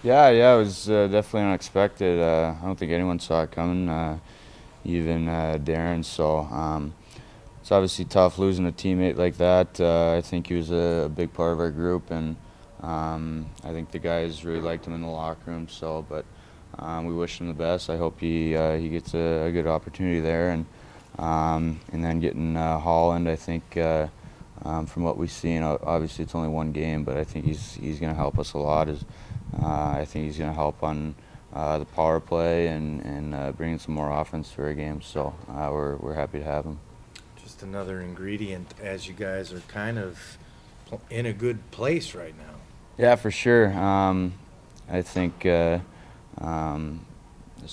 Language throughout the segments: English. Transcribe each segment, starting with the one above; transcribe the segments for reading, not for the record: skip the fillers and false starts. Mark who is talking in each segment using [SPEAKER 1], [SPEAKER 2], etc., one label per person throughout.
[SPEAKER 1] Yeah, it was definitely unexpected. I don't think anyone saw it coming, even Darrin. So it's obviously tough losing a teammate like that. I think he was a big part of our group, and I think the guys really liked him in the locker room. But we wish him the best. I hope he gets a good opportunity there, and then getting Holland. I think from what we've seen, obviously it's only one game, but I think he's going to help us a lot. I think he's going to help on the power play and bringing some more offense to our game. So we're happy to have him.
[SPEAKER 2] Just another ingredient as you guys are kind of in a good place right now.
[SPEAKER 1] Yeah, for sure. I think as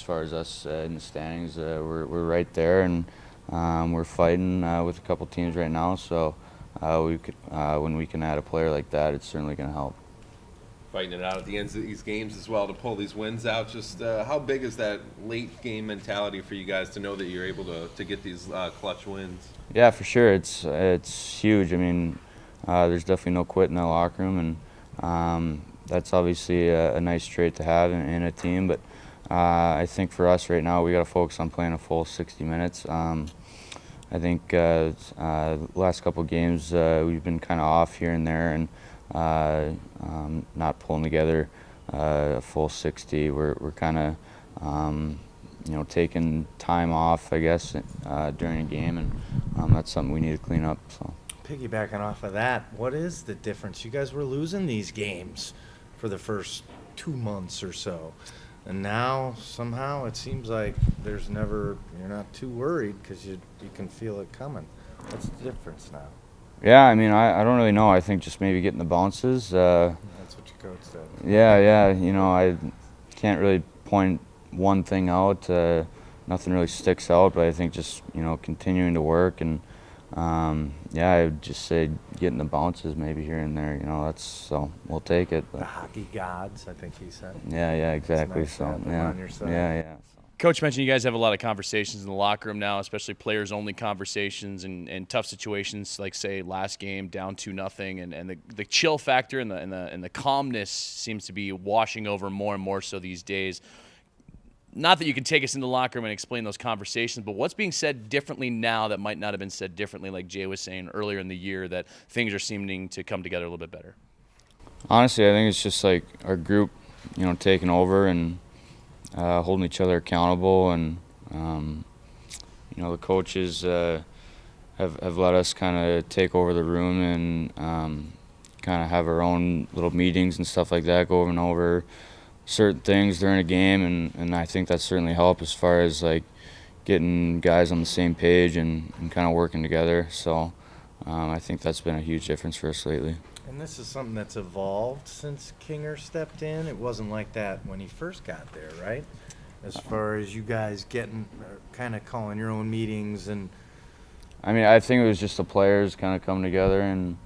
[SPEAKER 1] far as us in the standings, we're right there, and we're fighting with a couple teams right now. So when we can add a player like that, it's certainly going to help.
[SPEAKER 3] Fighting it out at the ends of these games as well to pull these wins out. Just how big is that late game mentality for you guys to know that you're able to get these clutch wins?
[SPEAKER 1] Yeah, for sure. It's huge. I mean, there's definitely no quit in the locker room, and that's obviously a nice trait to have in a team. But I think for us right now, we got to focus on playing a full 60 minutes. I think the last couple of games we've been kind of off here and there, and not pulling together a full 60. We're kind of taking time off, I guess, during a game, and that's something we need to clean up. So.
[SPEAKER 2] Piggybacking off of that, what is the difference? You guys were losing these games for the first 2 months or so, and now somehow it seems like you're not too worried because you can feel it coming. What's the difference now?
[SPEAKER 1] Yeah, I mean, I don't really know. I think just maybe getting the bounces.
[SPEAKER 2] That's what your coach said.
[SPEAKER 1] Yeah. I can't really point one thing out. Nothing really sticks out, but I think just continuing to work and I would just say getting the bounces maybe here and there. So we'll take it. But.
[SPEAKER 2] The hockey gods, I think he said.
[SPEAKER 1] Yeah, exactly.
[SPEAKER 2] Nice
[SPEAKER 1] So
[SPEAKER 2] on your side.
[SPEAKER 1] Yeah.
[SPEAKER 4] Coach mentioned you guys have a lot of conversations in the locker room now, especially players-only conversations and tough situations, like say last game down 2-0, and the chill factor and the calmness seems to be washing over more and more so these days. Not that you can take us in the locker room and explain those conversations, but what's being said differently now that might not have been said differently, like Jay was saying earlier in the year, that things are seeming to come together a little bit better?
[SPEAKER 1] Honestly, I think it's just like our group, taking over and holding each other accountable, and the coaches have let us kind of take over the room and kind of have our own little meetings and stuff like that, go over and over certain things during a game, and I think that certainly helped as far as like getting guys on the same page and kind of working together. So I think that's been a huge difference for us lately.
[SPEAKER 2] And this is something that's evolved since Kinger stepped in. It wasn't like that when he first got there, right? As far as you guys kind of calling your own meetings and.
[SPEAKER 1] I mean, I think it was just the players kind of coming together and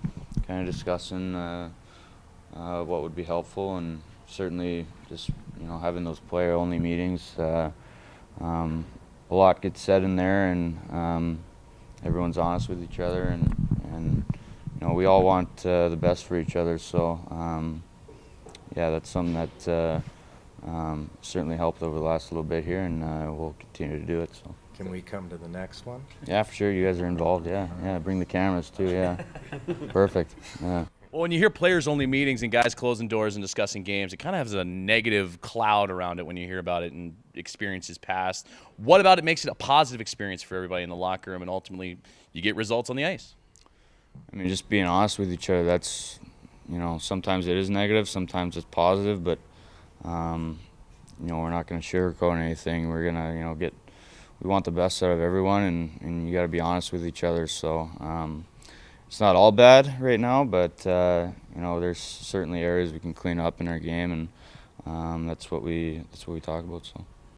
[SPEAKER 1] kind of discussing what would be helpful, and certainly just having those player-only meetings. A lot gets said in there, and everyone's honest with each other, and we all want the best for each other. So that's something that certainly helped over the last little bit here, and we'll continue to do it. So.
[SPEAKER 2] Can we come to the next one?
[SPEAKER 1] Yeah, for sure. You guys are involved. Yeah. Bring the cameras too. Yeah. Perfect. Yeah.
[SPEAKER 4] Well, when you hear players-only meetings and guys closing doors and discussing games, it kind of has a negative cloud around it when you hear about it and experiences past. What about it makes it a positive experience for everybody in the locker room, and ultimately you get results on the ice?
[SPEAKER 1] I mean, just being honest with each other, that's, sometimes it is negative, sometimes it's positive, but, we're not going to sugarcoat anything. We're going to, we want the best out of everyone, and you got to be honest with each other. So it's not all bad right now, but, there's certainly areas we can clean up in our game, and that's what we talk about. So.